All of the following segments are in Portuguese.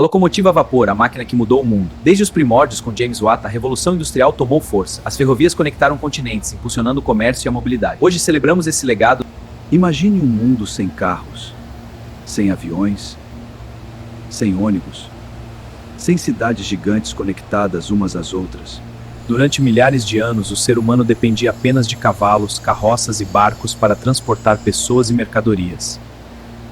A locomotiva a vapor, a máquina que mudou o mundo. Desde os primórdios com James Watt, a revolução industrial tomou força. As ferrovias conectaram continentes, impulsionando o comércio e a mobilidade. Hoje celebramos esse legado. Imagine um mundo sem carros, sem aviões, sem ônibus, sem cidades gigantes conectadas umas às outras. Durante milhares de anos, o ser humano dependia apenas de cavalos, carroças e barcos para transportar pessoas e mercadorias.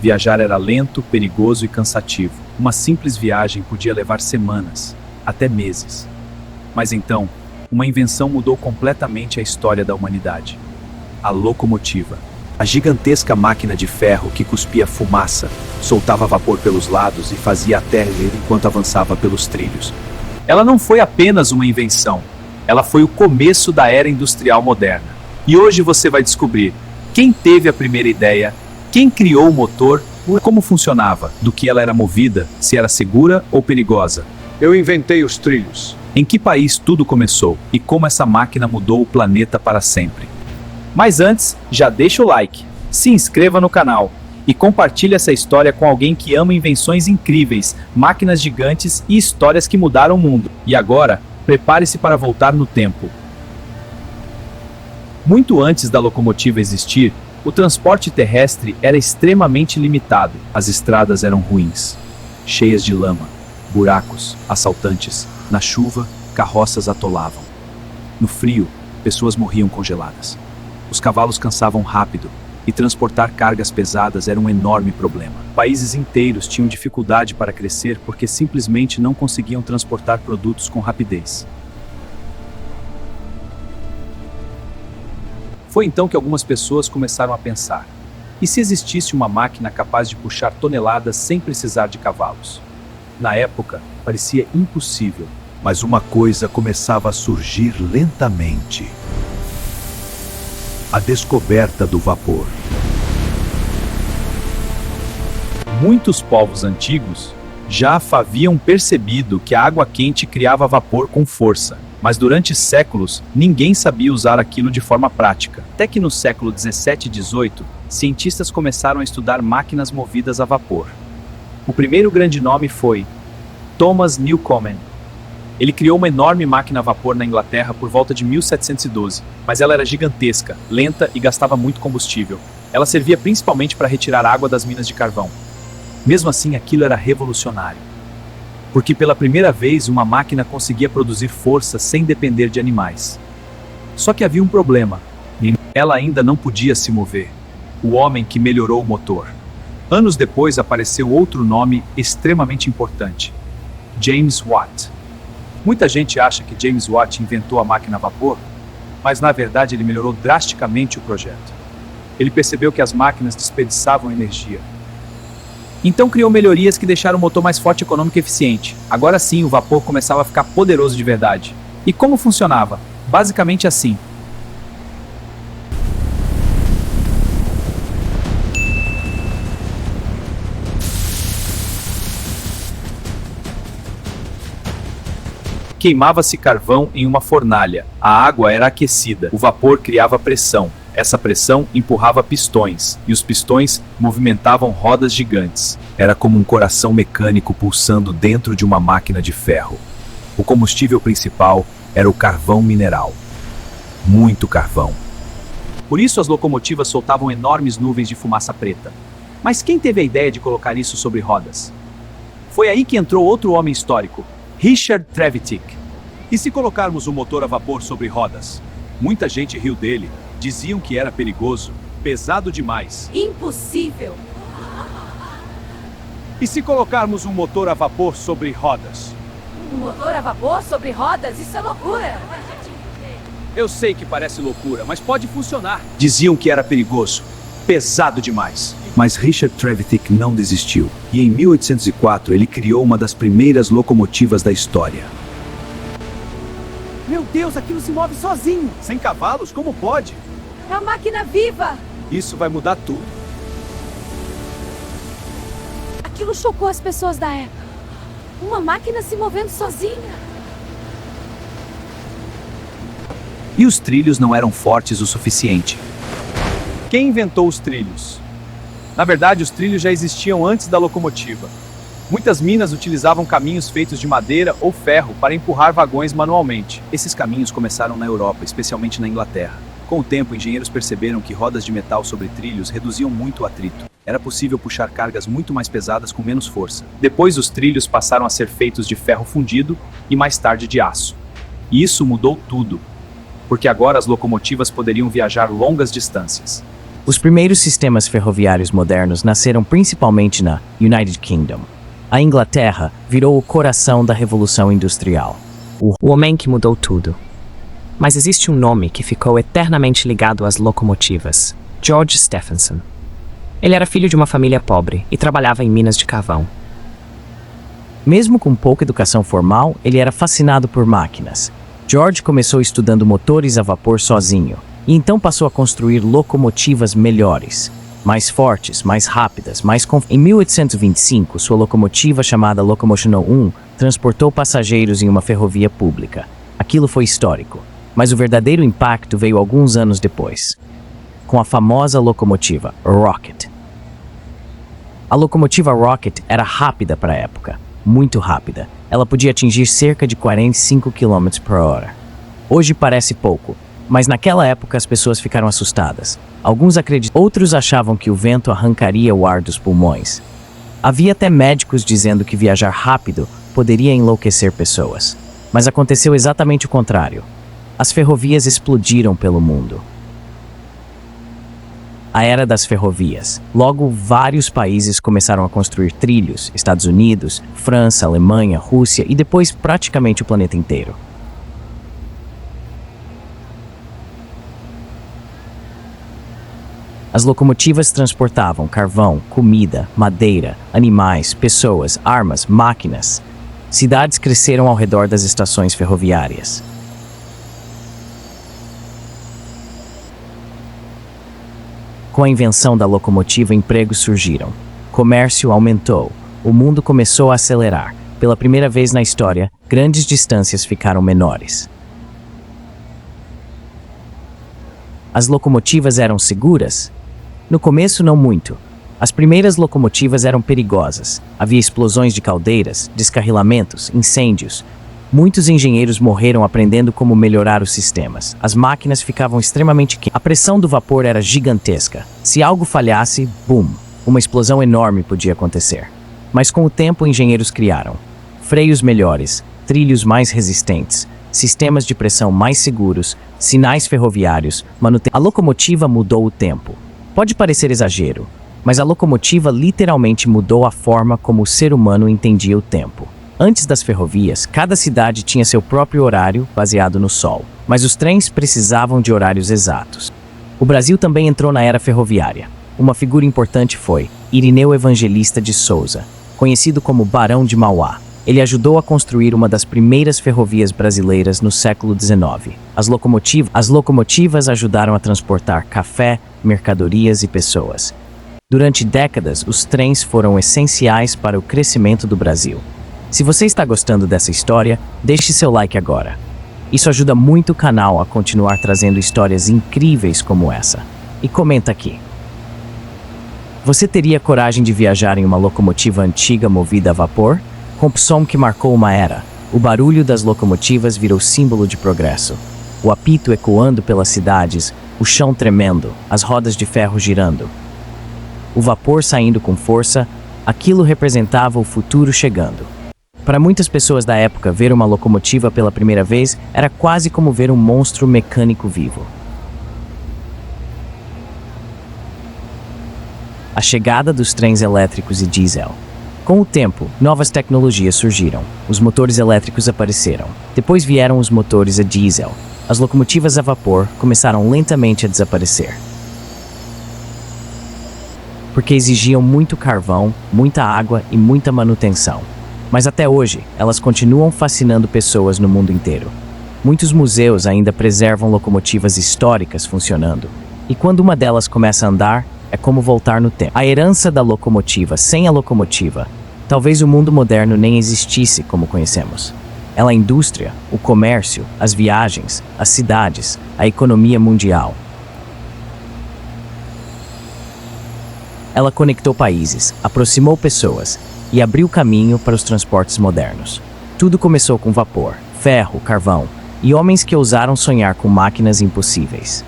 Viajar era lento, perigoso e cansativo. Uma simples viagem podia levar semanas, até meses. Mas então, uma invenção mudou completamente a história da humanidade. A locomotiva. A gigantesca máquina de ferro que cuspia fumaça, soltava vapor pelos lados e fazia a terra enquanto avançava pelos trilhos. Ela não foi apenas uma invenção, ela foi o começo da era industrial moderna. E hoje você vai descobrir quem teve a primeira ideia, quem criou o motor, como funcionava, do que ela era movida, se era segura ou perigosa. Eu inventei os trilhos. Em que país tudo começou e como essa máquina mudou o planeta para sempre. Mas antes, já deixa o like, se inscreva no canal e compartilhe essa história com alguém que ama invenções incríveis, máquinas gigantes e histórias que mudaram o mundo. E agora, prepare-se para voltar no tempo. Muito antes da locomotiva existir, o transporte terrestre era extremamente limitado. As estradas eram ruins, cheias de lama, buracos, assaltantes. Na chuva, carroças atolavam. No frio, pessoas morriam congeladas. Os cavalos cansavam rápido, e transportar cargas pesadas era um enorme problema. Países inteiros tinham dificuldade para crescer porque simplesmente não conseguiam transportar produtos com rapidez. Foi então que algumas pessoas começaram a pensar: e se existisse uma máquina capaz de puxar toneladas sem precisar de cavalos? Na época, parecia impossível. Mas uma coisa começava a surgir lentamente: a descoberta do vapor. Muitos povos antigos já haviam percebido que a água quente criava vapor com força, mas durante séculos ninguém sabia usar aquilo de forma prática. Até que no século 17 e 18, cientistas começaram a estudar máquinas movidas a vapor. O primeiro grande nome foi Thomas Newcomen. Ele criou uma enorme máquina a vapor na Inglaterra por volta de 1712, mas ela era gigantesca, lenta e gastava muito combustível. Ela servia principalmente para retirar água das minas de carvão. Mesmo assim, aquilo era revolucionário, porque pela primeira vez uma máquina conseguia produzir força sem depender de animais. Só que havia um problema: ela ainda não podia se mover. O homem que melhorou o motor. Anos depois apareceu outro nome extremamente importante: James Watt. Muita gente acha que James Watt inventou a máquina a vapor, mas na verdade ele melhorou drasticamente o projeto. Ele percebeu que as máquinas desperdiçavam energia. Então criou melhorias que deixaram o motor mais forte, econômico e eficiente. Agora sim, o vapor começava a ficar poderoso de verdade. E como funcionava? Basicamente assim. Queimava-se carvão em uma fornalha. A água era aquecida. O vapor criava pressão. Essa pressão empurrava pistões, e os pistões movimentavam rodas gigantes. Era como um coração mecânico pulsando dentro de uma máquina de ferro. O combustível principal era o carvão mineral. Muito carvão. Por isso as locomotivas soltavam enormes nuvens de fumaça preta. Mas quem teve a ideia de colocar isso sobre rodas? Foi aí que entrou outro homem histórico, Richard Trevithick. E se colocarmos um motor a vapor sobre rodas? Muita gente riu dele. Diziam que era perigoso, pesado demais. Impossível! E se colocarmos um motor a vapor sobre rodas? Um motor a vapor sobre rodas? Isso é loucura! Eu sei que parece loucura, mas pode funcionar. Diziam que era perigoso, pesado demais. Mas Richard Trevithick não desistiu, e em 1804 ele criou uma das primeiras locomotivas da história. Meu Deus, aquilo se move sozinho. Sem cavalos, como pode? É uma máquina viva! Isso vai mudar tudo. Aquilo chocou as pessoas da época. Uma máquina se movendo sozinha. E os trilhos não eram fortes o suficiente. Quem inventou os trilhos? Na verdade, os trilhos já existiam antes da locomotiva. Muitas minas utilizavam caminhos feitos de madeira ou ferro para empurrar vagões manualmente. Esses caminhos começaram na Europa, especialmente na Inglaterra. Com o tempo, engenheiros perceberam que rodas de metal sobre trilhos reduziam muito o atrito. Era possível puxar cargas muito mais pesadas com menos força. Depois, os trilhos passaram a ser feitos de ferro fundido e mais tarde de aço. E isso mudou tudo, porque agora as locomotivas poderiam viajar longas distâncias. Os primeiros sistemas ferroviários modernos nasceram principalmente na United Kingdom. A Inglaterra virou o coração da Revolução Industrial. O homem que mudou tudo. Mas existe um nome que ficou eternamente ligado às locomotivas: George Stephenson. Ele era filho de uma família pobre e trabalhava em minas de carvão. Mesmo com pouca educação formal, ele era fascinado por máquinas. George começou estudando motores a vapor sozinho, e então passou a construir locomotivas melhores, mais fortes, mais rápidas, Em 1825, sua locomotiva chamada Locomotional 1 transportou passageiros em uma ferrovia pública. Aquilo foi histórico, mas o verdadeiro impacto veio alguns anos depois, com a famosa locomotiva Rocket. A locomotiva Rocket era rápida para a época, muito rápida. Ela podia atingir cerca de 45 km/h. Hoje parece pouco, mas naquela época as pessoas ficaram assustadas. Outros achavam que o vento arrancaria o ar dos pulmões. Havia até médicos dizendo que viajar rápido poderia enlouquecer pessoas. Mas aconteceu exatamente o contrário. As ferrovias explodiram pelo mundo. A era das ferrovias. Logo, vários países começaram a construir trilhos: Estados Unidos, França, Alemanha, Rússia e depois praticamente o planeta inteiro. As locomotivas transportavam carvão, comida, madeira, animais, pessoas, armas, máquinas. Cidades cresceram ao redor das estações ferroviárias. Com a invenção da locomotiva, empregos surgiram. Comércio aumentou. O mundo começou a acelerar. Pela primeira vez na história, grandes distâncias ficaram menores. As locomotivas eram seguras? No começo, não muito. As primeiras locomotivas eram perigosas. Havia explosões de caldeiras, descarrilamentos, incêndios. Muitos engenheiros morreram aprendendo como melhorar os sistemas. As máquinas ficavam extremamente quentes. A pressão do vapor era gigantesca. Se algo falhasse, boom, uma explosão enorme podia acontecer. Mas com o tempo, engenheiros criaram freios melhores, trilhos mais resistentes, sistemas de pressão mais seguros, sinais ferroviários, A locomotiva mudou o tempo. Pode parecer exagero, mas a locomotiva literalmente mudou a forma como o ser humano entendia o tempo. Antes das ferrovias, cada cidade tinha seu próprio horário, baseado no sol, mas os trens precisavam de horários exatos. O Brasil também entrou na era ferroviária. Uma figura importante foi Irineu Evangelista de Souza, conhecido como Barão de Mauá. Ele ajudou a construir uma das primeiras ferrovias brasileiras no século XIX. As locomotivas ajudaram a transportar café, mercadorias e pessoas. Durante décadas, os trens foram essenciais para o crescimento do Brasil. Se você está gostando dessa história, deixe seu like agora. Isso ajuda muito o canal a continuar trazendo histórias incríveis como essa. E comenta aqui. Você teria coragem de viajar em uma locomotiva antiga movida a vapor? Com o som que marcou uma era, o barulho das locomotivas virou símbolo de progresso. O apito ecoando pelas cidades, o chão tremendo, as rodas de ferro girando. O vapor saindo com força, aquilo representava o futuro chegando. Para muitas pessoas da época, ver uma locomotiva pela primeira vez era quase como ver um monstro mecânico vivo. A chegada dos trens elétricos e diesel. Com o tempo, novas tecnologias surgiram. Os motores elétricos apareceram. Depois vieram os motores a diesel. As locomotivas a vapor começaram lentamente a desaparecer. Porque exigiam muito carvão, muita água e muita manutenção. Mas até hoje, elas continuam fascinando pessoas no mundo inteiro. Muitos museus ainda preservam locomotivas históricas funcionando. E quando uma delas começa a andar, é como voltar no tempo. A herança da locomotiva. Sem a locomotiva, talvez o mundo moderno nem existisse como conhecemos. Ela é a indústria, o comércio, as viagens, as cidades, a economia mundial. Ela conectou países, aproximou pessoas e abriu caminho para os transportes modernos. Tudo começou com vapor, ferro, carvão e homens que ousaram sonhar com máquinas impossíveis.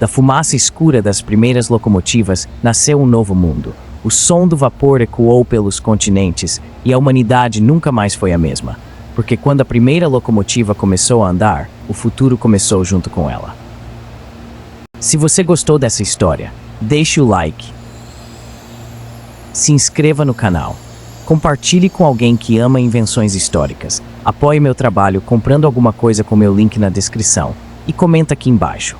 Da fumaça escura das primeiras locomotivas nasceu um novo mundo. O som do vapor ecoou pelos continentes e a humanidade nunca mais foi a mesma. Porque quando a primeira locomotiva começou a andar, o futuro começou junto com ela. Se você gostou dessa história, deixe o like. Se inscreva no canal. Compartilhe com alguém que ama invenções históricas. Apoie meu trabalho comprando alguma coisa com meu link na descrição. E comenta aqui embaixo.